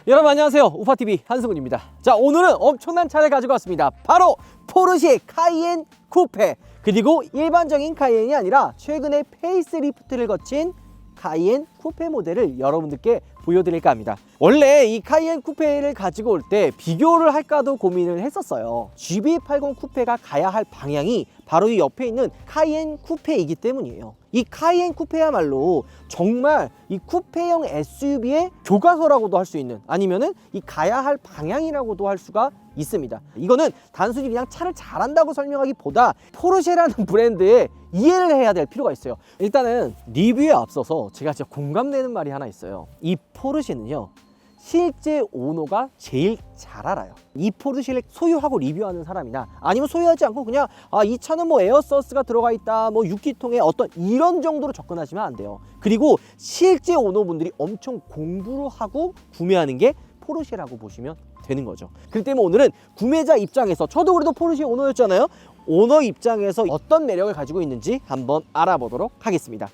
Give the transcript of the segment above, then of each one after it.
여러분 안녕하세요. 우파TV 한승훈입니다. 자, 오늘은 엄청난 차를 가지고 왔습니다. 바로 포르쉐 카이엔 쿠페, 그리고 일반적인 카이엔이 아니라 최근에 페이스리프트를 거친 카이엔 쿠페 모델을 여러분들께 보여드릴까 합니다. 원래 이 카이엔 쿠페를 가지고 올 때 비교를 할까도 고민을 했었어요. GV80 쿠페가 가야 할 방향이 바로 이 옆에 있는 카이엔 쿠페이기 때문이에요. 이 카이엔 쿠페야말로 정말 이 쿠페형 SUV의 교과서라고도 할 수 있는, 아니면은 이 가야 할 방향이라고도 할 수가 있습니다. 이거는 단순히 그냥 차를 잘한다고 설명하기보다 포르쉐라는 브랜드에 이해를 해야 될 필요가 있어요. 일단은 리뷰에 앞서서 제가 진짜 공감되는 말이 하나 있어요. 이 포르쉐는요, 실제 오너가 제일 잘 알아요. 이 포르쉐를 소유하고 리뷰하는 사람이나 아니면 소유하지 않고 그냥 이 차는 뭐 에어서스가 들어가 있다, 뭐 6기통에 어떤 이런 정도로 접근하시면 안 돼요. 그리고 실제 오너분들이 엄청 공부를 하고 구매하는 게 포르쉐라고 보시면 되는 거죠. 그렇기 때문에 오늘은 구매자 입장에서, 저도 그래도 포르쉐 오너였잖아요. 오너 입장에서 어떤 매력을 가지고 있는지 한번 알아보도록 하겠습니다.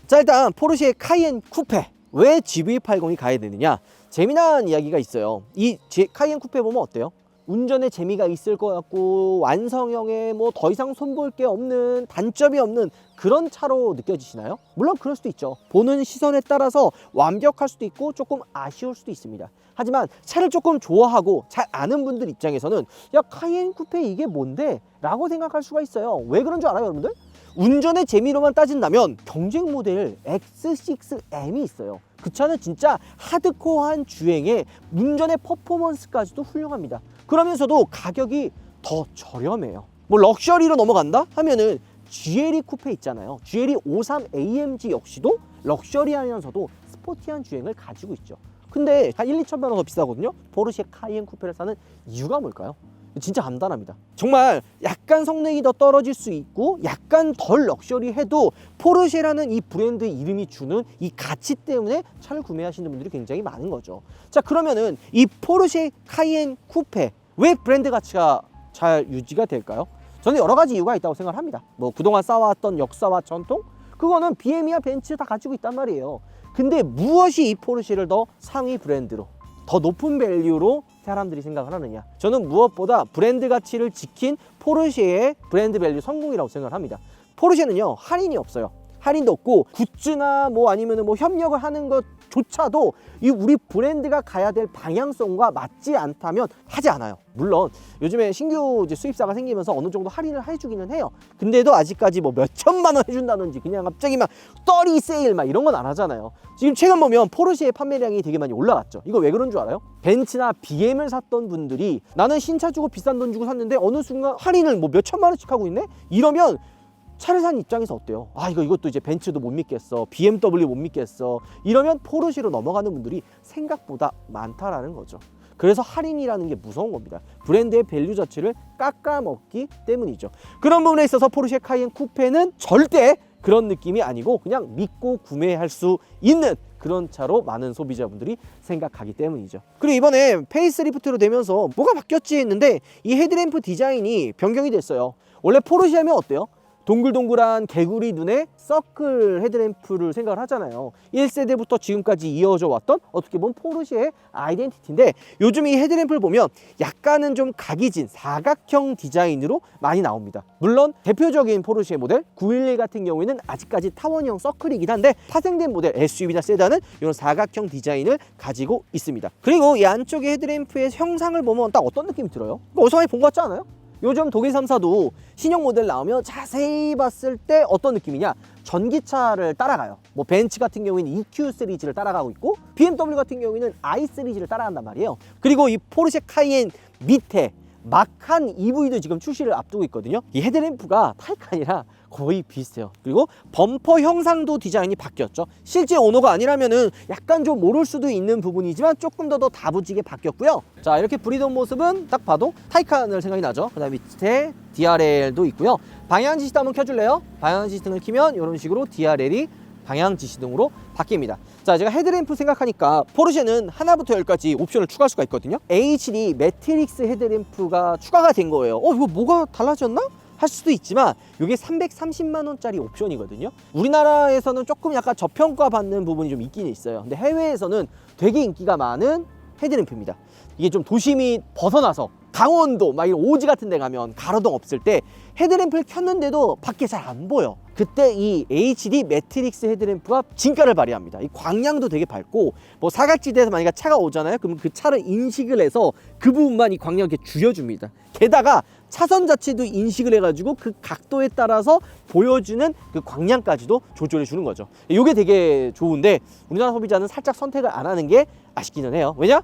자, 일단 포르쉐 카이엔 쿠페, 왜 GV80이 가야 되느냐? 재미난 이야기가 있어요. 이 카이엔 쿠페 보면 어때요? 운전에 재미가 있을 것 같고 완성형에 뭐 더 이상 손볼 게 없는, 단점이 없는 그런 차로 느껴지시나요? 물론 그럴 수도 있죠. 보는 시선에 따라서 완벽할 수도 있고 조금 아쉬울 수도 있습니다. 하지만 차를 조금 좋아하고 잘 아는 분들 입장에서는 야, 카이엔 쿠페 이게 뭔데? 라고 생각할 수가 있어요. 왜 그런 줄 알아요, 여러분들? 운전의 재미로만 따진다면 경쟁 모델 X6M이 있어요. 그 차는 진짜 하드코어한 주행에 운전의 퍼포먼스까지도 훌륭합니다. 그러면서도 가격이 더 저렴해요. 뭐 럭셔리로 넘어간다 하면은 GLE 쿠페 있잖아요. GLE 53AMG 역시도 럭셔리하면서도 스포티한 주행을 가지고 있죠. 근데 한 1, 2천만 원 더 비싸거든요. 포르쉐 카이엔 쿠페를 사는 이유가 뭘까요? 진짜 간단합니다. 정말 약간 성능이 더 떨어질 수 있고 약간 덜 럭셔리해도 포르쉐라는 이 브랜드 이름이 주는 이 가치 때문에 차를 구매하시는 분들이 굉장히 많은 거죠. 자, 그러면은 이 포르쉐 카이엔 쿠페, 왜 브랜드 가치가 잘 유지가 될까요? 저는 여러 가지 이유가 있다고 생각을 합니다. 뭐 그동안 쌓아왔던 역사와 전통, 그거는 BM이나 벤츠 다 가지고 있단 말이에요. 근데 무엇이 이 포르쉐를 더 상위 브랜드로, 더 높은 밸류로 사람들이 생각을 하느냐? 저는 무엇보다 브랜드 가치를 지킨 포르쉐의 브랜드 밸류 성공이라고 생각을 합니다. 포르쉐는요, 할인이 없어요. 할인도 없고 굿즈나 뭐 아니면 뭐 협력을 하는 것조차도 이 우리 브랜드가 가야 될 방향성과 맞지 않다면 하지 않아요. 물론 요즘에 신규 수입사가 생기면서 어느 정도 할인을 해주기는 해요. 근데도 아직까지 뭐 몇 천만 원 해준다든지 그냥 갑자기 막 30 세일 막 이런 건 안 하잖아요. 지금 최근 보면 포르쉐의 판매량이 되게 많이 올라갔죠. 이거 왜 그런 줄 알아요? 벤츠나 BM을 샀던 분들이 나는 신차 주고 비싼 돈 주고 샀는데 어느 순간 할인을 뭐 몇 천만 원씩 하고 있네? 이러면 차를 산 입장에서 어때요? 이것도 이제 벤츠도 못 믿겠어, BMW 못 믿겠어, 이러면 포르쉐로 넘어가는 분들이 생각보다 많다라는 거죠. 그래서 할인이라는 게 무서운 겁니다. 브랜드의 밸류 자체를 깎아먹기 때문이죠. 그런 부분에 있어서 포르쉐 카이엔 쿠페는 절대 그런 느낌이 아니고 그냥 믿고 구매할 수 있는 그런 차로 많은 소비자분들이 생각하기 때문이죠. 그리고 이번에 페이스리프트로 되면서 뭐가 바뀌었지 했는데 이 헤드램프 디자인이 변경이 됐어요. 원래 포르쉐 하면 어때요? 동글동글한 개구리 눈에 서클 헤드램프를 생각을 하잖아요. 1세대부터 지금까지 이어져 왔던 어떻게 보면 포르쉐의 아이덴티티인데, 요즘 이 헤드램프를 보면 약간은 좀 각이 진 사각형 디자인으로 많이 나옵니다. 물론 대표적인 포르쉐 모델 911 같은 경우에는 아직까지 타원형 서클이긴 한데 파생된 모델 SUV나 세단은 이런 사각형 디자인을 가지고 있습니다. 그리고 이 안쪽에 헤드램프의 형상을 보면 딱 어떤 느낌이 들어요? 어디서 많이 본 것 같지 않아요? 요즘 독일 3사도 신형 모델 나오면 자세히 봤을 때 어떤 느낌이냐? 전기차를 따라가요. 뭐 벤츠 같은 경우에는 EQ 시리즈를 따라가고 있고 BMW 같은 경우에는 i 시리즈를 따라간단 말이에요. 그리고 이 포르쉐 카이엔 밑에 마칸 EV도 지금 출시를 앞두고 있거든요. 이 헤드램프가 타이칸이랑 거의 비슷해요. 그리고 범퍼 형상도 디자인이 바뀌었죠. 실제 오너가 아니라면은 약간 좀 모를 수도 있는 부분이지만 조금 더 다부지게 바뀌었고요. 자, 이렇게 브리던 모습은 딱 봐도 타이칸을 생각이 나죠. 그 다음에 밑에 DRL도 있고요. 방향 지시등 한번 켜줄래요? 방향 지시등을 켜면 이런 식으로 DRL이 방향 지시등으로 바뀝니다. 자, 제가 헤드램프 생각하니까 포르쉐는 하나부터 10까지 옵션을 추가할 수가 있거든요. HD 매트릭스 헤드램프가 추가가 된 거예요. 이거 뭐가 달라졌나? 할 수도 있지만 이게 330만 원짜리 옵션이거든요. 우리나라에서는 조금 약간 저평가받는 부분이 좀 있긴 있어요. 근데 해외에서는 되게 인기가 많은 헤드램프입니다. 이게 좀 도심이 벗어나서 강원도 막 이런 오지 같은 데 가면 가로등 없을 때 헤드램프를 켰는데도 밖에 잘 안 보여. 그때 이 HD 매트릭스 헤드램프가 진가를 발휘합니다. 이 광량도 되게 밝고 뭐 사각지대에서 만약에 차가 오잖아요. 그러면 그 차를 인식을 해서 그 부분만 이 광량을 이렇게 줄여줍니다. 게다가 차선 자체도 인식을 해가지고 그 각도에 따라서 보여주는 그 광량까지도 조절해 주는 거죠. 이게 되게 좋은데 우리나라 소비자는 살짝 선택을 안 하는 게 아쉽기는 해요. 왜냐?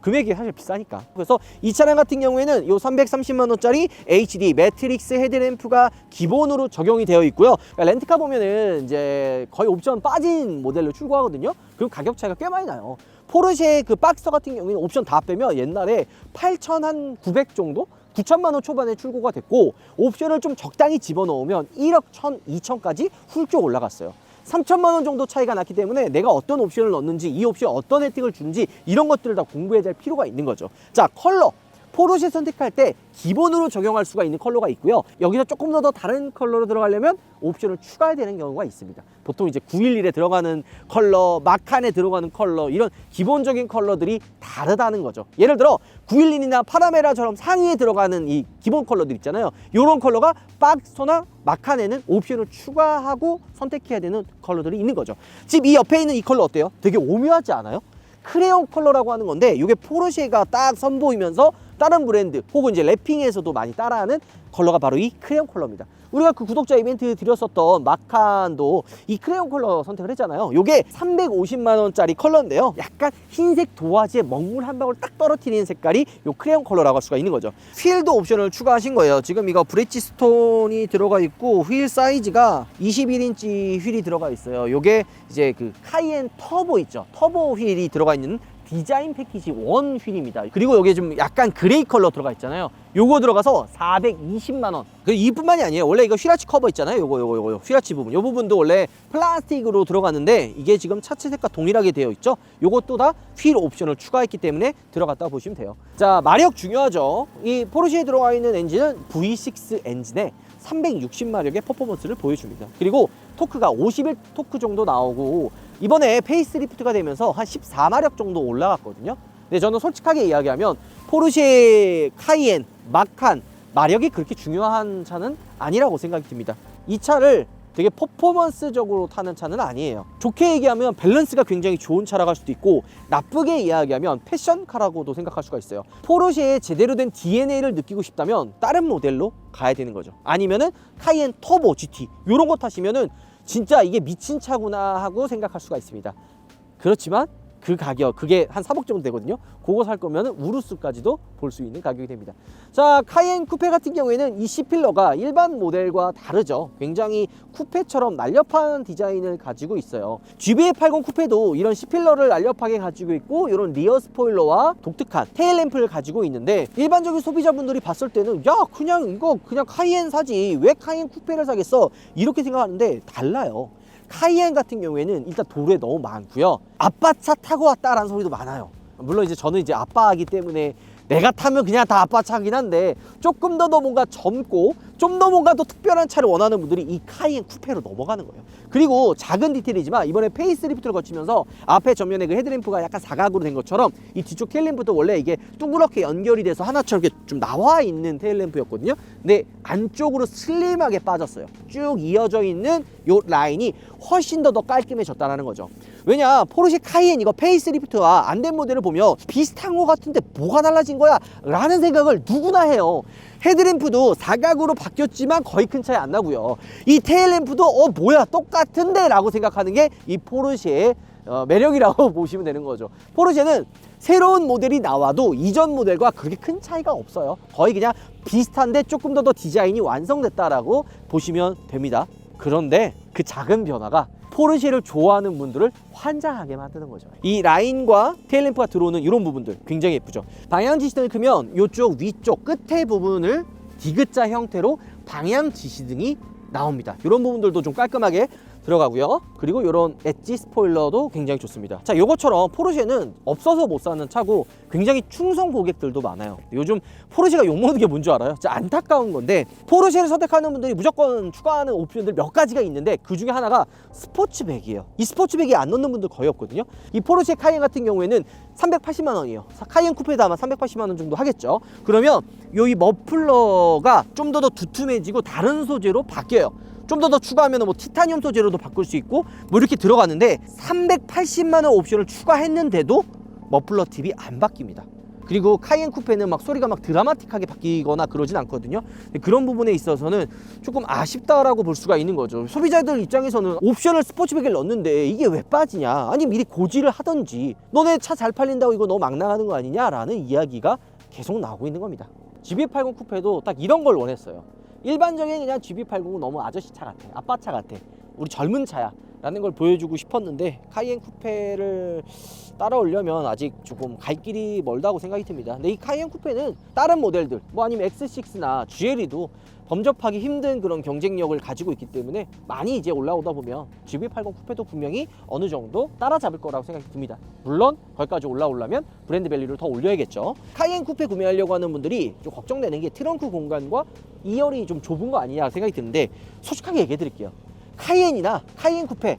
금액이 사실 비싸니까. 그래서 이 차량 같은 경우에는 이 330만 원짜리 HD 매트릭스 헤드램프가 기본으로 적용이 되어 있고요. 그러니까 렌트카 보면은 이제 거의 옵션 빠진 모델로 출고하거든요. 그럼 가격 차이가 꽤 많이 나요. 포르쉐 그 박서 같은 경우에는 옵션 다 빼면 옛날에 8,900 정도? 9천만 원 초반에 출고가 됐고 옵션을 좀 적당히 집어넣으면 1억 1천, 2천까지 훌쩍 올라갔어요. 3천만 원 정도 차이가 났기 때문에 내가 어떤 옵션을 넣는지 이 옵션 어떤 혜택을 주는지 이런 것들을 다 공부해야 될 필요가 있는 거죠. 자, 컬러. 포르쉐 선택할 때 기본으로 적용할 수가 있는 컬러가 있고요. 여기서 조금 더 다른 컬러로 들어가려면 옵션을 추가해야 되는 경우가 있습니다. 보통 이제 911에 들어가는 컬러, 마칸에 들어가는 컬러 이런 기본적인 컬러들이 다르다는 거죠. 예를 들어 911이나 파라메라처럼 상위에 들어가는 이 기본 컬러들 있잖아요. 이런 컬러가 박스나 마칸에는 옵션을 추가하고 선택해야 되는 컬러들이 있는 거죠. 지금 이 옆에 있는 이 컬러 어때요? 되게 오묘하지 않아요? 크레용 컬러라고 하는 건데 이게 포르쉐가 딱 선보이면서 다른 브랜드 혹은 이제 래핑에서도 많이 따라하는 컬러가 바로 이 크레용 컬러입니다. 우리가 그 구독자 이벤트 드렸었던 마칸도 이 크레용 컬러 선택을 했잖아요. 요게 350만 원짜리 컬러인데요. 약간 흰색 도화지에 먹물 한 방울 딱 떨어뜨리는 색깔이 요 크레용 컬러라고 할 수가 있는 거죠. 휠도 옵션을 추가하신 거예요. 지금 이거 브릿지스톤이 들어가 있고 휠 사이즈가 21인치 휠이 들어가 있어요. 요게 이제 그 카이엔 터보 있죠. 터보 휠이 들어가 있는 디자인 패키지 원 휠입니다. 그리고 여기에 좀 약간 그레이 컬러 들어가 있잖아요. 요거 들어가서 420만 원. 이뿐만이 아니에요. 원래 이거 휘라치 커버 있잖아요. 요거 휘라치 부분. 요 부분도 원래 플라스틱으로 들어갔는데 이게 지금 차체 색과 동일하게 되어 있죠. 요것도 다 휠 옵션을 추가했기 때문에 들어갔다 보시면 돼요. 자, 마력 중요하죠. 이 포르쉐에 들어가 있는 엔진은 V6 엔진에 360마력의 퍼포먼스를 보여줍니다. 그리고 토크가 51 토크 정도 나오고 이번에 페이스리프트가 되면서 한 14마력 정도 올라갔거든요. 근데 저는 솔직하게 이야기하면 포르쉐 카이엔, 마칸 마력이 그렇게 중요한 차는 아니라고 생각이 듭니다. 이 차를 되게 퍼포먼스적으로 타는 차는 아니에요. 좋게 얘기하면 밸런스가 굉장히 좋은 차라고 할 수도 있고 나쁘게 이야기하면 패션카라고도 생각할 수가 있어요. 포르쉐의 제대로 된 DNA를 느끼고 싶다면 다른 모델로 가야 되는 거죠. 아니면은 카이엔 터보 GT 이런 거 타시면은 진짜 이게 미친 차구나 하고 생각할 수가 있습니다. 그렇지만 그 가격, 그게 한 3억 정도 되거든요. 그거 살 거면 우루스까지도 볼 수 있는 가격이 됩니다. 자, 카이엔 쿠페 같은 경우에는 이 C필러가 일반 모델과 다르죠. 굉장히 쿠페처럼 날렵한 디자인을 가지고 있어요. GBA80 쿠페도 이런 C필러를 날렵하게 가지고 있고 이런 리어 스포일러와 독특한 테일램프를 가지고 있는데 일반적인 소비자분들이 봤을 때는 야, 그냥 카이엔 사지 왜 카이엔 쿠페를 사겠어? 이렇게 생각하는데 달라요. 카이엔 같은 경우에는 일단 도로에 너무 많고요. 아빠 차 타고 왔다라는 소리도 많아요. 물론 이제 저는 이제 아빠이기 때문에 내가 타면 그냥 다 아빠 차긴 한데 조금 더 뭔가 젊고 좀 더 뭔가 더 특별한 차를 원하는 분들이 이 카이엔 쿠페로 넘어가는 거예요. 그리고 작은 디테일이지만 이번에 페이스리프트를 거치면서 앞에 전면에 그 헤드램프가 약간 사각으로 된 것처럼 이 뒤쪽 테일램프도 원래 이게 둥그렇게 연결이 돼서 하나처럼 이렇게 좀 나와 있는 테일램프였거든요. 근데 안쪽으로 슬림하게 빠졌어요. 쭉 이어져 있는 요 라인이 훨씬 더 깔끔해졌다는 거죠. 왜냐, 포르쉐 카이엔 이거 페이스리프트와 안 된 모델을 보면 비슷한 것 같은데 뭐가 달라진 거야? 라는 생각을 누구나 해요. 헤드램프도 사각으로 바뀌었지만 거의 큰 차이 안 나고요. 이 테일램프도 뭐야 똑같은데 라고 생각하는 게 이 포르쉐의 매력이라고 보시면 되는 거죠. 포르쉐는 새로운 모델이 나와도 이전 모델과 그렇게 큰 차이가 없어요. 거의 그냥 비슷한데 조금 더 디자인이 완성됐다라고 보시면 됩니다. 그런데 그 작은 변화가 포르쉐를 좋아하는 분들을 환장하게 만드는 거죠. 이 라인과 테일램프가 들어오는 이런 부분들 굉장히 예쁘죠. 방향 지시등을 끄면 이쪽 위쪽 끝에 부분을 디귿자 형태로 방향 지시등이 나옵니다. 이런 부분들도 좀 깔끔하게 들어가고요. 그리고 이런 엣지 스포일러도 굉장히 좋습니다. 자, 요것처럼 포르쉐는 없어서 못 사는 차고 굉장히 충성 고객들도 많아요. 요즘 포르쉐가 욕먹는 게 뭔 줄 알아요? 진짜 안타까운 건데, 포르쉐를 선택하는 분들이 무조건 추가하는 옵션들 몇 가지가 있는데 그 중에 하나가 스포츠백이에요. 이 스포츠백이 안 넣는 분들 거의 없거든요. 이 포르쉐 카이엔 같은 경우에는 380만 원이에요. 카이엔 쿠페도 아마 380만 원 정도 하겠죠. 그러면 이 머플러가 좀 더 두툼해지고 다른 소재로 바뀌어요. 좀 더 추가하면 뭐 티타늄 소재로도 바꿀 수 있고 뭐 이렇게 들어가는데 380만 원 옵션을 추가했는데도 머플러 팁이 안 바뀝니다. 그리고 카이엔 쿠페는 막 소리가 막 드라마틱하게 바뀌거나 그러진 않거든요. 그런 부분에 있어서는 조금 아쉽다라고 볼 수가 있는 거죠. 소비자들 입장에서는 옵션을 스포츠백에 넣었는데 이게 왜 빠지냐, 아니 미리 고지를 하던지, 너네 차 잘 팔린다고 이거 너무 막 나가는 거 아니냐 라는 이야기가 계속 나오고 있는 겁니다. GV80 쿠페도 딱 이런 걸 원했어요. 일반적인 그냥 GV80은 너무 아저씨 차 같아, 아빠 차 같아, 우리 젊은 차야 라는 걸 보여주고 싶었는데, 카이엔 쿠페를 따라오려면 아직 조금 갈 길이 멀다고 생각이 듭니다. 근데 이 카이엔 쿠페는 다른 모델들 뭐 아니면 X6나 GLE도 범접하기 힘든 그런 경쟁력을 가지고 있기 때문에 많이 이제 올라오다 보면 GV80 쿠페도 분명히 어느 정도 따라잡을 거라고 생각이 듭니다. 물론 거기까지 올라오려면 브랜드 밸류를 더 올려야겠죠. 카이엔 쿠페 구매하려고 하는 분들이 좀 걱정되는 게 트렁크 공간과 2열이 좀 좁은 거 아니냐 생각이 드는데, 솔직하게 얘기해 드릴게요. 카이엔이나 카이엔 쿠페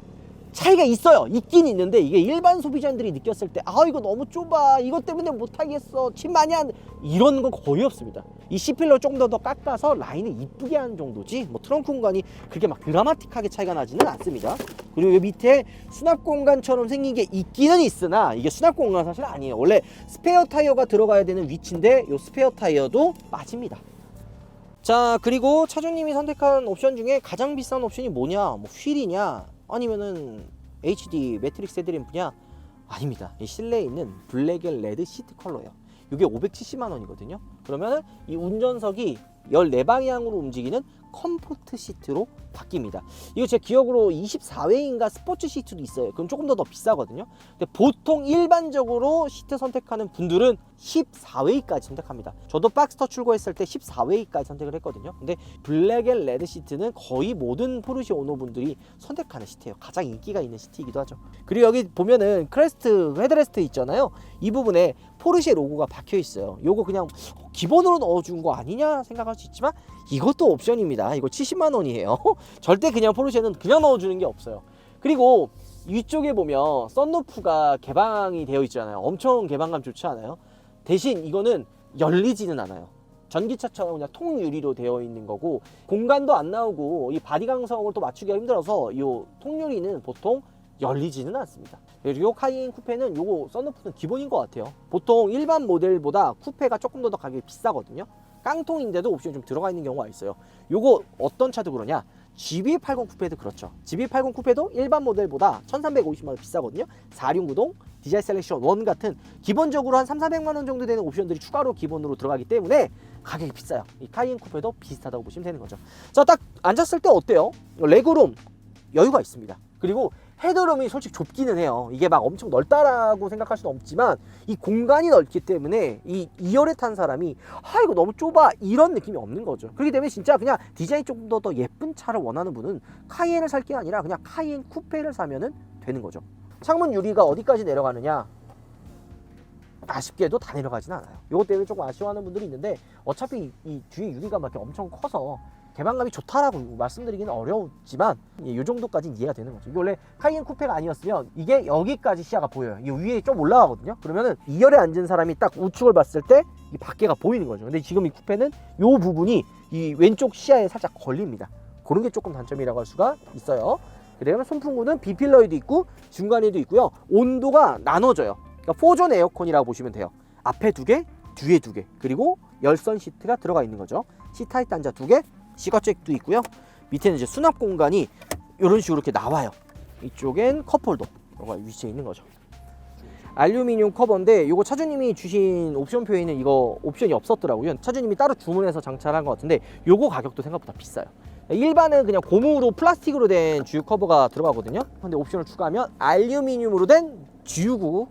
차이가 있어요. 있긴 있는데 이게 일반 소비자들이 느꼈을 때 아 이거 너무 좁아, 이것 때문에 못하겠어, 침 많이 한, 이런 건 거의 없습니다. 이 C필러 조금 더 깎아서 라인을 이쁘게 하는 정도지 뭐 트렁크 공간이 그렇게 막 드라마틱하게 차이가 나지는 않습니다. 그리고 이 밑에 수납 공간처럼 생긴 게 있기는 있으나 이게 수납 공간 사실 아니에요. 원래 스페어 타이어가 들어가야 되는 위치인데 이 스페어 타이어도 빠집니다. 자, 그리고 차주님이 선택한 옵션 중에 가장 비싼 옵션이 뭐냐, 뭐 휠이냐 아니면은 HD 매트릭스 헤드램프냐, 아닙니다. 이 실내에 있는 블랙 앤 레드 시트 컬러예요. 이게 570만 원이거든요. 그러면 이 운전석이 14방향으로 움직이는 컴포트 시트로 바뀝니다. 이거 제 기억으로 24웨이인가 스포츠 시트도 있어요. 그럼 조금 더 비싸거든요. 근데 보통 일반적으로 시트 선택하는 분들은 14웨이까지 선택합니다. 저도 박스터 출고했을 때 14웨이까지 선택을 했거든요. 근데 블랙 앤 레드 시트는 거의 모든 포르쉐 오너분들이 선택하는 시트예요. 가장 인기가 있는 시트이기도 하죠. 그리고 여기 보면은 크레스트 헤드레스트 있잖아요. 이 부분에 포르쉐 로고가 박혀 있어요. 요거 그냥 기본으로 넣어준 거 아니냐 생각할 수 있지만 이것도 옵션입니다. 이거 70만 원이에요. 절대 그냥 포르쉐는 그냥 넣어주는 게 없어요. 그리고 위쪽에 보면 썬루프가 개방이 되어 있잖아요. 엄청 개방감 좋지 않아요? 대신 이거는 열리지는 않아요. 전기차처럼 그냥 통유리로 되어 있는 거고, 공간도 안 나오고 이 바디 강성을 또 맞추기가 힘들어서 이 통유리는 보통 열리지는 않습니다. 그리고 카이엔 쿠페는 요거 썬루프는 기본인 것 같아요. 보통 일반 모델보다 쿠페가 조금 더 가격이 비싸거든요. 깡통인데도 옵션이 좀 들어가 있는 경우가 있어요. 요거 어떤 차도 그러냐, GV80 쿠페도 그렇죠. GV80 쿠페도 일반 모델보다 1350만 원 비싸거든요. 4륜구동, 디자인 셀렉션 1 같은 기본적으로 한 3,400만 원 정도 되는 옵션들이 추가로 기본으로 들어가기 때문에 가격이 비싸요. 이 카이엔 쿠페도 비슷하다고 보시면 되는 거죠. 자, 딱 앉았을 때 어때요? 레그룸 여유가 있습니다. 그리고 헤드룸이 솔직히 좁기는 해요. 이게 막 엄청 넓다라고 생각할 수는 없지만 이 공간이 넓기 때문에 이 2열에 탄 사람이 아 이거 너무 좁아 이런 느낌이 없는 거죠. 그렇기 때문에 진짜 그냥 디자인이 조금 더 예쁜 차를 원하는 분은 카이엔을 살 게 아니라 그냥 카이엔 쿠페를 사면은 되는 거죠. 창문 유리가 어디까지 내려가느냐, 아쉽게도 다 내려가진 않아요. 이것 때문에 조금 아쉬워하는 분들이 있는데 어차피 이 뒤에 유리가 막 엄청 커서 개방감이 좋다라고 말씀드리기는 어려웠지만 이 정도까지는 이해가 되는 거죠. 이게 원래 카이엔 쿠페가 아니었으면 이게 여기까지 시야가 보여요. 이 위에 좀 올라가거든요. 그러면은 2열에 앉은 사람이 딱 우측을 봤을 때 이 밖에가 보이는 거죠. 근데 지금 이 쿠페는 이 부분이 이 왼쪽 시야에 살짝 걸립니다. 그런 게 조금 단점이라고 할 수가 있어요. 그다음에 송풍구는 B필러에도 있고 중간에도 있고요. 온도가 나눠져요. 그러니까 4존 에어컨이라고 보시면 돼요. 앞에 2개, 뒤에 2개, 그리고 열선 시트가 들어가 있는 거죠. C타입 단자 2개, 시거잭도 있고요. 밑에는 이제 수납 공간이 이런 식으로 이렇게 나와요. 이쪽엔 컵홀더가 위치해 있는 거죠. 알루미늄 커버인데 이거 차주님이 주신 옵션표에는 이거 옵션이 없었더라고요. 차주님이 따로 주문해서 장착한 것 같은데 요거 가격도 생각보다 비싸요. 일반은 그냥 고무로 플라스틱으로 된 주유 커버가 들어가거든요. 근데 옵션을 추가하면 알루미늄으로 된 주유구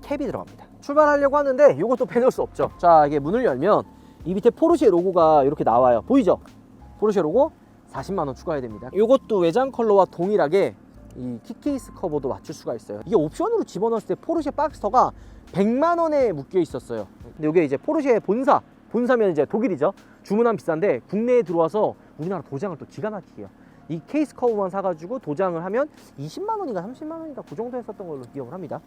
캡이 들어갑니다. 출발하려고 하는데 이것도 빼놓을 수 없죠. 자, 이게 문을 열면 이 밑에 포르쉐 로고가 이렇게 나와요. 보이죠? 포르쉐 로고 40만 원 추가해야 됩니다. 이것도 외장 컬러와 동일하게 이 킥케이스 커버도 맞출 수가 있어요. 이게 옵션으로 집어넣었을 때 포르쉐 박스터가 100만 원에 묶여 있었어요. 근데 이게 이제 포르쉐 본사면 이제 독일이죠. 주문하면 비싼데 국내에 들어와서 우리나라 도장을 또 기가 막히게 해요. 이 케이스 커버만 사가지고 도장을 하면 20만 원인가 30만 원인가 그 정도 했었던 걸로 기억을 합니다.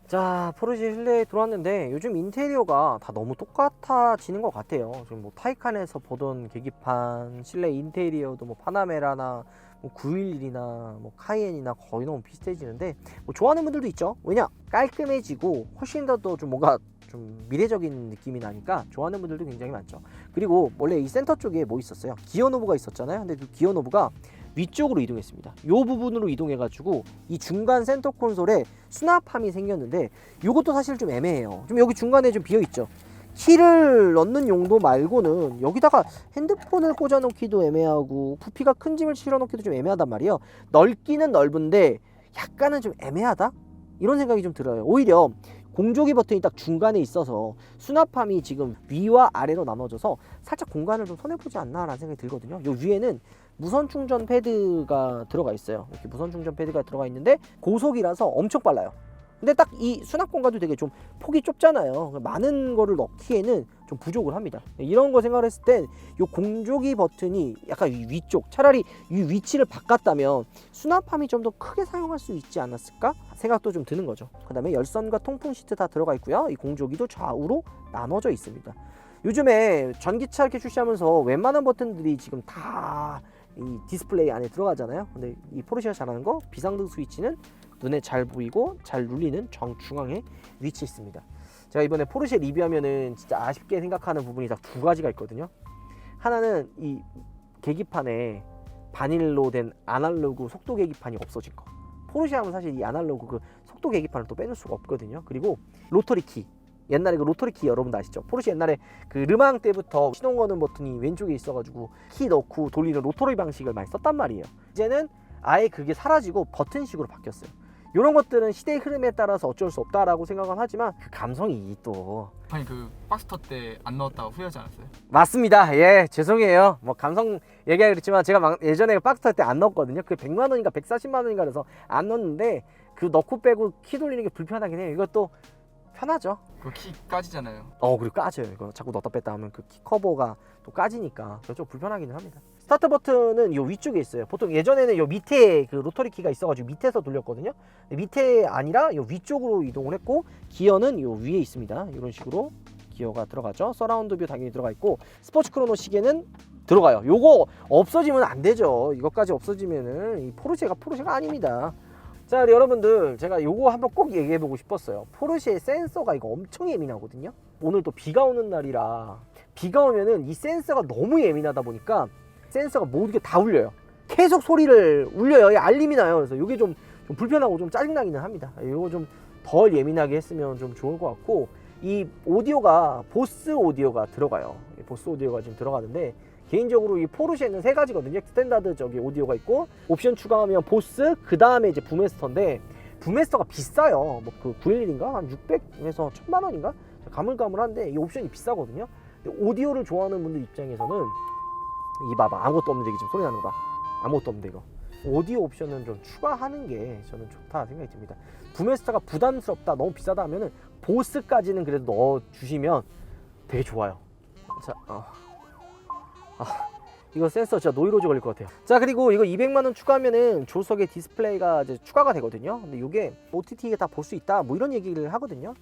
자, 포르쉐 실내에 들어왔는데 요즘 인테리어가 다 너무 똑같아지는 것 같아요. 지금 뭐 타이칸에서 보던 계기판 실내 인테리어도 뭐 파나메라나 뭐 911이나 뭐 카이엔이나 거의 너무 비슷해지는데 뭐 좋아하는 분들도 있죠. 왜냐? 깔끔해지고 훨씬 더 좀 뭔가 좀 미래적인 느낌이 나니까 좋아하는 분들도 굉장히 많죠. 그리고 원래 이 센터 쪽에 뭐 있었어요? 기어 노브가 있었잖아요. 근데 그 기어 노브가 위쪽으로 이동했습니다. 이 부분으로 이동해가지고 이 중간 센터 콘솔에 수납함이 생겼는데 이것도 사실 좀 애매해요. 좀 여기 중간에 좀 비어있죠. 키를 넣는 용도 말고는 여기다가 핸드폰을 꽂아놓기도 애매하고 부피가 큰 짐을 실어놓기도 좀 애매하단 말이에요. 넓기는 넓은데 약간은 좀 애매하다? 이런 생각이 좀 들어요. 오히려 공조기 버튼이 딱 중간에 있어서 수납함이 지금 위와 아래로 나눠져서 살짝 공간을 좀 손해보지 않나 라는 생각이 들거든요. 요 위에는 무선 충전 패드가 들어가 있어요. 이렇게 무선 충전 패드가 들어가 있는데 고속이라서 엄청 빨라요. 근데 딱 이 수납 공간도 되게 좀 폭이 좁잖아요. 많은 거를 넣기에는 좀 부족을 합니다. 이런 거 생각을 했을 땐 이 공조기 버튼이 약간 위쪽, 차라리 이 위치를 바꿨다면 수납함이 좀 더 크게 사용할 수 있지 않았을까 생각도 좀 드는 거죠. 그 다음에 열선과 통풍 시트 다 들어가 있고요. 이 공조기도 좌우로 나눠져 있습니다. 요즘에 전기차 이렇게 출시하면서 웬만한 버튼들이 지금 다 이 디스플레이 안에 들어가잖아요. 근데 이 포르쉐가 잘하는 거 비상등 스위치는 눈에 잘 보이고 잘 눌리는 정중앙에 위치해 있습니다. 제가 이번에 포르쉐 리뷰하면은 진짜 아쉽게 생각하는 부분이 딱 두 가지가 있거든요. 하나는 이 계기판에 바닐로 된 아날로그 속도 계기판이 없어진 거. 포르쉐 하면 사실 이 아날로그 그 속도 계기판을 또 빼놓을 수가 없거든요. 그리고 로터리 키. 옛날에 그 로터리 키 여러분도 아시죠? 포르쉐 옛날에 그 르망 때부터 시동 거는 버튼이 왼쪽에 있어가지고 키 넣고 돌리는 로터리 방식을 많이 썼단 말이에요. 이제는 아예 그게 사라지고 버튼식으로 바뀌었어요. 이런 것들은 시대의 흐름에 따라서 어쩔 수 없다라고 생각은 하지만 그 감성이 또 아니 그 박스터 때 안 넣었다고 후회하지 않았어요? 맞습니다. 예, 죄송해요. 뭐 감성 얘기하기 그랬지만 제가 예전에 박스터 때 안 넣었거든요. 그게 100만 원인가 140만 원인가 그래서 안 넣었는데 그 넣고 빼고 키 돌리는 게 불편하긴 해요. 이것도 편하죠. 그 키 까지잖아요. 그리고 까져요. 이거 자꾸 넣었다 뺐다 하면 그 키 커버가 또 까지니까 좀 불편하기는 합니다. 스타트 버튼은 이 위쪽에 있어요. 보통 예전에는 이 밑에 그 로터리 키가 있어가지고 밑에서 돌렸거든요. 밑에 아니라 이 위쪽으로 이동을 했고 기어는 이 위에 있습니다. 이런 식으로 기어가 들어가죠. 서라운드 뷰 당연히 들어가 있고 스포츠 크로노 시계는 들어가요. 요거 없어지면 안 되죠. 이것까지 없어지면은 이 포르쉐가 아닙니다. 자, 여러분들 제가 요거 한번 꼭 얘기해 보고 싶었어요. 포르쉐의 센서가 이거 엄청 예민하거든요. 오늘 또 비가 오는 날이라 비가 오면은 이 센서가 너무 예민하다 보니까 센서가 모든 게 다 울려요. 계속 소리를 울려요. 알림이 나요. 그래서 이게 좀 불편하고 좀 짜증나기는 합니다. 이거 좀 덜 예민하게 했으면 좀 좋을 것 같고 이 오디오가 보스 오디오가 들어가요. 보스 오디오가 지금 들어가는데 개인적으로 이 포르쉐는 세 가지거든요. 스탠다드 저기 오디오가 있고 옵션 추가하면 보스 그 다음에 이제 부메스터인데 부메스터가 비싸요. 뭐 그 911인가 한 600에서 1000만 원인가 가물가물한데 이 옵션이 비싸거든요. 근데 오디오를 좋아하는 분들 입장에서는 이 봐봐 아무것도 없는데 지금 소리 나는 거 봐. 아무것도 없는데 이거 오디오 옵션은 좀 추가하는 게 저는 좋다 생각이 듭니다. 부메스터가 부담스럽다 너무 비싸다 하면은 보스까지는 그래도 넣어 주시면 되게 좋아요. 자, 이거 센서 진짜 노이로즈 걸릴 것 같아요. 자, 그리고 이거 200만 원 추가하면은 조석에 디스플레이가 이제 추가가 되거든요. 근데 이게 OTT에 다 볼 수 있다 뭐 이런 얘기를 하거든요.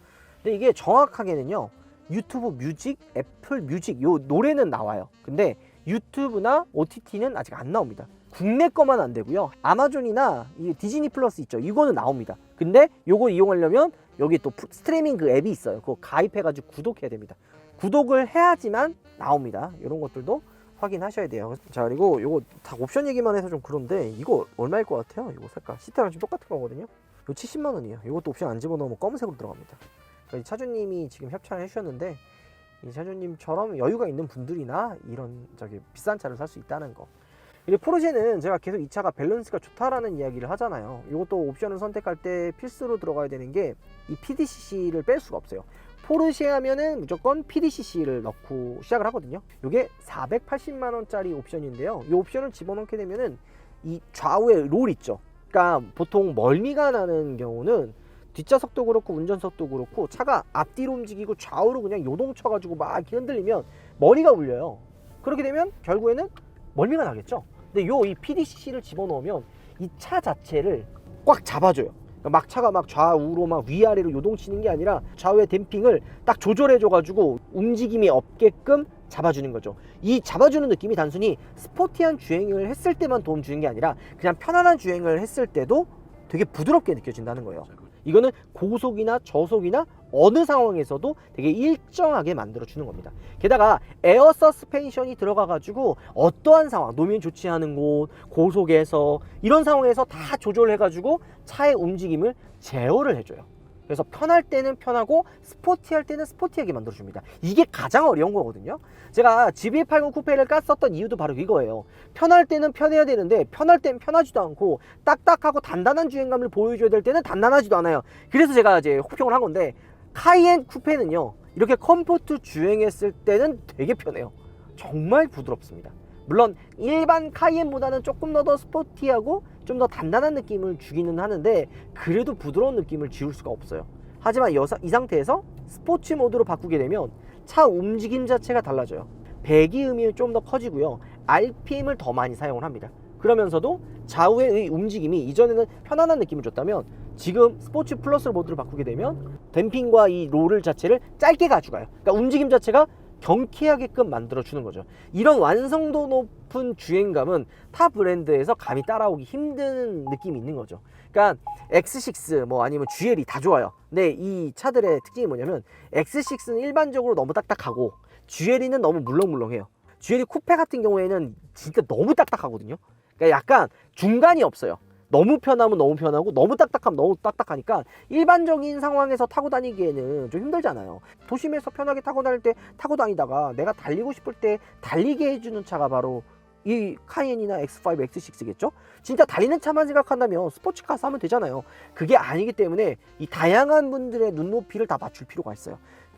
근데 이게 정확하게는요 유튜브 뮤직, 애플 뮤직 요 노래는 나와요. 근데 유튜브나 OTT는 아직 안 나옵니다. 국내 거만 안 되고요. 아마존이나 이 디즈니 플러스 있죠. 이거는 나옵니다. 근데 요거 이용하려면 여기 또 스트리밍 그 앱이 있어요. 그거 가입해가지고 구독해야 됩니다. 구독을 해야지만 나옵니다. 이런 것들도 확인하셔야 돼요. 자, 그리고 요거 다 옵션 얘기만 해서 좀 그런데 이거 얼마일 것 같아요? 이거 색깔 시트랑 지금 똑같은 거거든요. 이거 70만 원이에요. 이것도 옵션 안 집어넣으면 검은색으로 들어갑니다. 그러니까 이 차주님이 지금 협찬을 해주셨는데 이 차주님처럼 여유가 있는 분들이나 이런 저기 비싼 차를 살 수 있다는 거. 근데 포르쉐는 제가 계속 이 차가 밸런스가 좋다라는 이야기를 하잖아요. 이것도 옵션을 선택할 때 필수로 들어가야 되는 게 이 PDCC를 뺄 수가 없어요. 포르쉐 하면은 무조건 PDCC를 넣고 시작을 하거든요. 이게 480만 원짜리 옵션인데요. 이 옵션을 집어넣게 되면은 이 좌우에 롤 있죠. 그러니까 보통 멀미가 나는 경우는 뒷좌석도 그렇고 운전석도 그렇고 차가 앞뒤로 움직이고 좌우로 그냥 요동쳐가지고 막 이렇게 흔들리면 머리가 울려요. 그렇게 되면 결국에는 멀미가 나겠죠. 근데 이 PDCC를 집어넣으면 이 차 자체를 꽉 잡아줘요. 그러니까 막 차가 막 좌우로 막 위아래로 요동치는 게 아니라 좌우의 댐핑을 딱 조절해줘가지고 움직임이 없게끔 잡아주는 거죠. 이 잡아주는 느낌이 단순히 스포티한 주행을 했을 때만 도움 주는 게 아니라 그냥 편안한 주행을 했을 때도 되게 부드럽게 느껴진다는 거예요. 이거는 고속이나 저속이나 어느 상황에서도 되게 일정하게 만들어 주는 겁니다. 게다가 에어 서스펜션이 들어가 가지고 어떠한 상황, 노면 좋지 않은 곳, 고속에서 이런 상황에서 다 조절해 가지고 차의 움직임을 제어를 해줘요. 그래서 편할 때는 편하고 스포티할 때는 스포티하게 만들어 줍니다. 이게 가장 어려운 거거든요. 제가 GV80 쿠페를 깠었던 이유도 바로 이거예요. 편할 때는 편해야 되는데 편할 때는 편하지도 않고 딱딱하고 단단한 주행감을 보여줘야 될 때는 단단하지도 않아요. 그래서 제가 이제 호평을 한 건데, 카이엔 쿠페는요 이렇게 컴포트 주행했을 때는 되게 편해요. 정말 부드럽습니다. 물론 일반 카이엔보다는 조금 더 스포티하고 좀 더 단단한 느낌을 주기는 하는데 그래도 부드러운 느낌을 지울 수가 없어요. 하지만 이 상태에서 스포츠 모드로 바꾸게 되면 차 움직임 자체가 달라져요. 배기음이 좀 더 커지고요, RPM을 더 많이 사용을 합니다. 그러면서도 좌우의 움직임이 이전에는 편안한 느낌을 줬다면 지금 스포츠 플러스 모드로 바꾸게 되면 댐핑과 이 롤을 자체를 짧게 가져가요. 그러니까 움직임 자체가 경쾌하게끔 만들어주는 거죠. 이런 완성도 높은 주행감은 타 브랜드에서 감히 따라오기 힘든 느낌이 있는 거죠. 그러니까 X6 뭐 아니면 GLE 다 좋아요. 근데 이 차들의 특징이 뭐냐면 X6는 일반적으로 너무 딱딱하고 GLE는 너무 물렁물렁해요. GLE 쿠페 같은 경우에는 진짜 너무 딱딱하거든요. 그러니까 약간 중간이 없어요. 너무 편하면 너무 편하고 너무 딱딱하면 너무 딱딱하니까 일반적인 상황에서 타고 다니기에는 좀 힘들잖아요. 도심에서 편하게 타고 다닐 때 타고 다니다가 내가 달리고 싶을 때 달리게 해주는 차가 바로 이 카이엔이나 X5, X6겠죠? 진짜 달리는 차만 생각한다면 스포츠카 사면 되잖아요. 그게 아니기 때문에 이 다양한 분들의 눈높이를 다 맞출 필요가 있어요.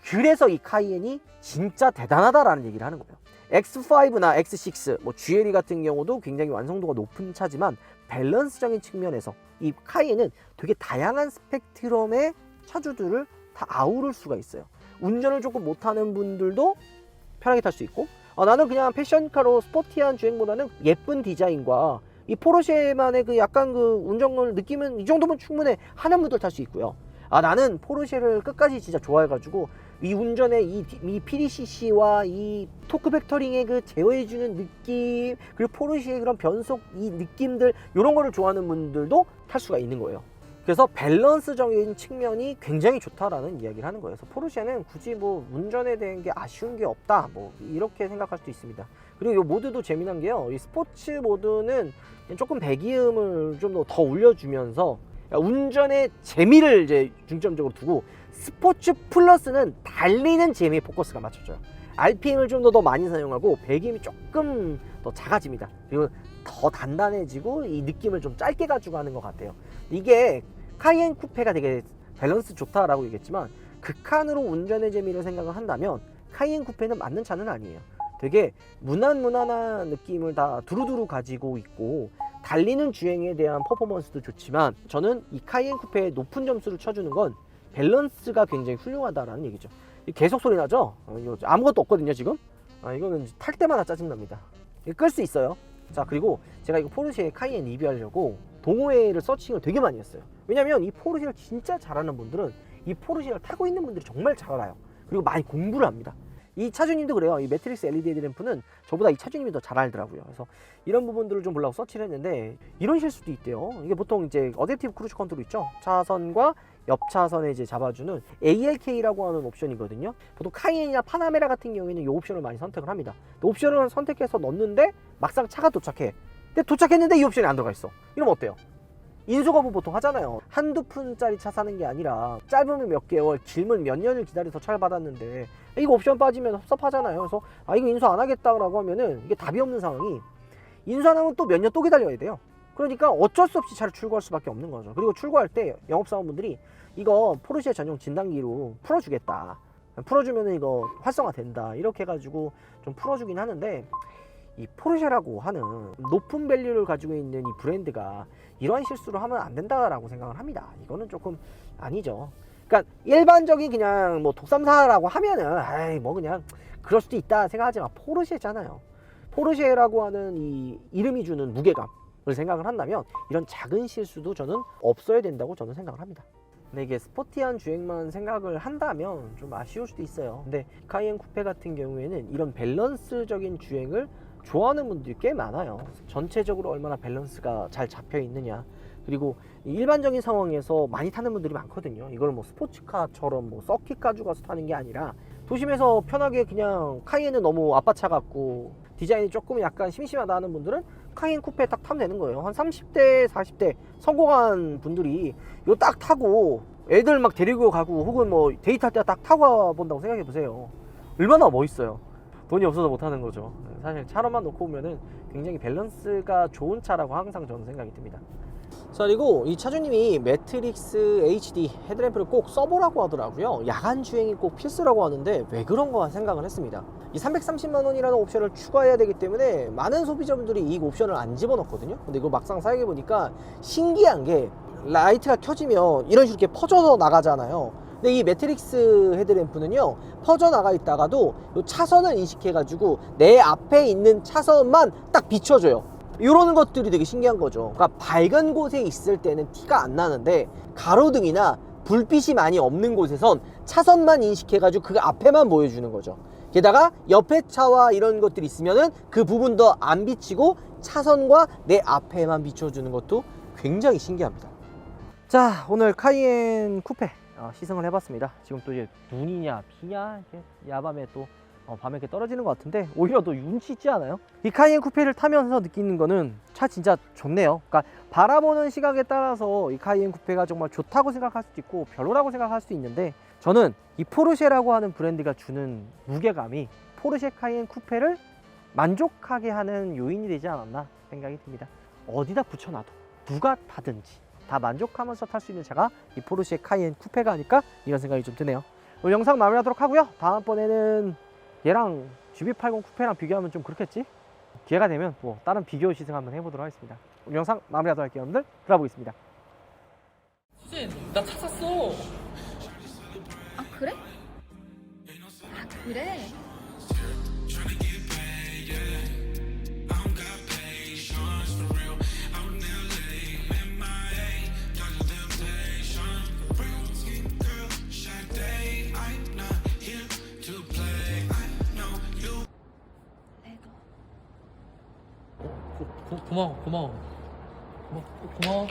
그래서 이 카이엔이 진짜 대단하다라는 얘기를 하는 거예요. X5나 X6, 뭐 GLE 같은 경우도 굉장히 완성도가 높은 차지만 밸런스적인 측면에서 이 카이엔은 되게 다양한 스펙트럼의 차주들을 다 아우를 수가 있어요. 운전을 조금 못하는 분들도 편하게 탈 수 있고, 나는 그냥 패션카로 스포티한 주행보다는 예쁜 디자인과 이 포르쉐만의 그 약간 그 운전을 느끼면 이 정도면 충분해 하는 분들 탈 수 있고요. 나는 포르쉐를 끝까지 진짜 좋아해가지고 이 운전의 이 PDCC와 이 토크 벡터링의 그 제어해주는 느낌, 그리고 포르쉐의 그런 변속 이 느낌들, 이런 거를 좋아하는 분들도 탈 수가 있는 거예요. 그래서 밸런스적인 측면이 굉장히 좋다라는 이야기를 하는 거예요. 그래서 포르쉐는 굳이 뭐 운전에 대한 게 아쉬운 게 없다, 뭐 이렇게 생각할 수도 있습니다. 그리고 이 모드도 재미난 게요, 이 스포츠 모드는 조금 배기음을 좀 더 올려주면서 운전의 재미를 이제 중점적으로 두고, 스포츠 플러스는 달리는 재미에 포커스가 맞춰져요. RPM을 좀 더 많이 사용하고 배기음이 조금 더 작아집니다. 그리고 더 단단해지고 이 느낌을 좀 짧게 가지고 하는 것 같아요. 이게 카이엔 쿠페가 되게 밸런스 좋다라고 얘기했지만 극한으로 운전의 재미를 생각을 한다면 카이엔 쿠페는 맞는 차는 아니에요. 되게 무난무난한 느낌을 다 두루두루 가지고 있고 달리는 주행에 대한 퍼포먼스도 좋지만, 저는 이 카이엔 쿠페에 높은 점수를 쳐주는 건 밸런스가 굉장히 훌륭하다라는 얘기죠. 계속 소리 나죠? 이거 아무것도 없거든요 지금. 이거는 탈 때마다 짜증납니다. 끌 수 있어요. 자, 그리고 제가 이거 포르쉐 카이엔 리뷰하려고 동호회를 서칭을 되게 많이 했어요. 왜냐면 이 포르쉐를 진짜 잘하는 분들은 이 포르쉐를 타고 있는 분들이 정말 잘 알아요. 그리고 많이 공부를 합니다. 이 차주님도 그래요. 이 매트릭스 LED 헤드램프는 저보다 이 차주님이 더 잘 알더라고요. 그래서 이런 부분들을 좀 보려고 서치를 했는데 이런 실수도 있대요. 이게 보통 이제 어댑티브 크루즈 컨트롤 있죠. 차선과 옆 차선에 이제 잡아주는 ALK라고 하는 옵션이거든요. 보통 카이엔이나 파나메라 같은 경우에는 이 옵션을 많이 선택을 합니다. 옵션을 선택해서 넣는데 막상 차가 도착해. 근데 도착했는데 이 옵션이 안 들어가 있어. 이러면 어때요? 인수거부 보통 하잖아요. 한두 푼짜리 차 사는 게 아니라 짧으면 몇 개월, 길면 몇 년을 기다려서 차를 받았는데 이거 옵션 빠지면 섭섭하잖아요. 그래서 이거 인수 안 하겠다라고 하면은 이게 답이 없는 상황이, 인수 안 하면 또 몇 년 또 기다려야 돼요. 그러니까 어쩔 수 없이 차를 출고할 수밖에 없는 거죠. 그리고 출고할 때 영업사원분들이 이거 포르쉐 전용 진단기로 풀어주겠다, 풀어주면 이거 활성화된다, 이렇게 해가지고 좀 풀어주긴 하는데 이 포르쉐라고 하는 높은 밸류를 가지고 있는 이 브랜드가 이러한 실수를 하면 안 된다라고 생각을 합니다. 이거는 조금 아니죠. 그러니까 일반적인 그냥 뭐 독삼사라고 하면은 아이 뭐 그냥 그럴 수도 있다 생각하지만 포르쉐잖아요. 포르쉐라고 하는 이 이름이 주는 무게감을 생각을 한다면 이런 작은 실수도 저는 없어야 된다고 저는 생각을 합니다. 근데 이게 스포티한 주행만 생각을 한다면 좀 아쉬울 수도 있어요. 근데 카이엔 쿠페 같은 경우에는 이런 밸런스적인 주행을 좋아하는 분들이 꽤 많아요. 전체적으로 얼마나 밸런스가 잘 잡혀 있느냐, 그리고 일반적인 상황에서 많이 타는 분들이 많거든요. 이걸 뭐 스포츠카처럼 뭐 서킷 가지고 가서 타는 게 아니라 도심에서 편하게 그냥 카이엔은 너무 아빠차 같고 디자인이 조금 약간 심심하다 하는 분들은 카이엔 쿠페 딱 타면 되는 거예요. 한 30대 40대 성공한 분들이 이거 딱 타고 애들 막 데리고 가고 혹은 뭐 데이트할 때 딱 타고 가본다고 생각해 보세요. 얼마나 멋있어요. 돈이 없어서 못 하는 거죠. 사실 차로만 놓고 보면은 굉장히 밸런스가 좋은 차라고 항상 저는 생각이 듭니다. 자, 그리고 이 차주님이 매트릭스 HD 헤드램프를 꼭 써보라고 하더라고요. 야간 주행이 꼭 필수라고 하는데 왜 그런가 생각을 했습니다. 이 330만 원이라는 옵션을 추가해야 되기 때문에 많은 소비자분들이 이 옵션을 안 집어넣거든요. 근데 이거 막상 사용해 보니까 신기한 게 라이트가 켜지면 이런 식으로 이렇게 퍼져서 나가잖아요. 근데 이 매트릭스 헤드램프는요, 퍼져 나가 있다가도 이 차선을 인식해 가지고 내 앞에 있는 차선만 딱 비춰줘요. 이런 것들이 되게 신기한 거죠. 그러니까 밝은 곳에 있을 때는 티가 안 나는데 가로등이나 불빛이 많이 없는 곳에선 차선만 인식해 가지고 그 앞에만 보여주는 거죠. 게다가 옆에 차와 이런 것들이 있으면은 그 부분도 안 비치고 차선과 내 앞에만 비춰주는 것도 굉장히 신기합니다. 자, 오늘 카이엔 쿠페 시승을 해봤습니다. 지금 또 이제 눈이냐 비냐 이렇게 야밤에 또 밤에 이렇게 떨어지는 것 같은데 오히려 더 운치 있지 않아요? 이 카이엔 쿠페를 타면서 느끼는 거는 차 진짜 좋네요. 그러니까 바라보는 시각에 따라서 이 카이엔 쿠페가 정말 좋다고 생각할 수도 있고 별로라고 생각할 수도 있는데 저는 이 포르쉐라고 하는 브랜드가 주는 무게감이 포르쉐 카이엔 쿠페를 만족하게 하는 요인이 되지 않았나 생각이 듭니다. 어디다 붙여놔도 누가 타든지 다 만족하면서 탈 수 있는 차가 이 포르쉐 카이엔 쿠페가 아닐까 이런 생각이 좀 드네요. 오늘 영상 마무리하도록 하고요. 다음번에는 얘랑 GV80 쿠페랑 비교하면 좀 그렇겠지? 기회가 되면 뭐 다른 비교 시승 한번 해보도록 하겠습니다. 오늘 영상 마무리하도록 할게요. 여러분들 들어보겠습니다. 수진, 나 차 샀어. 아 그래? 아 그래? 고마워. 고마워.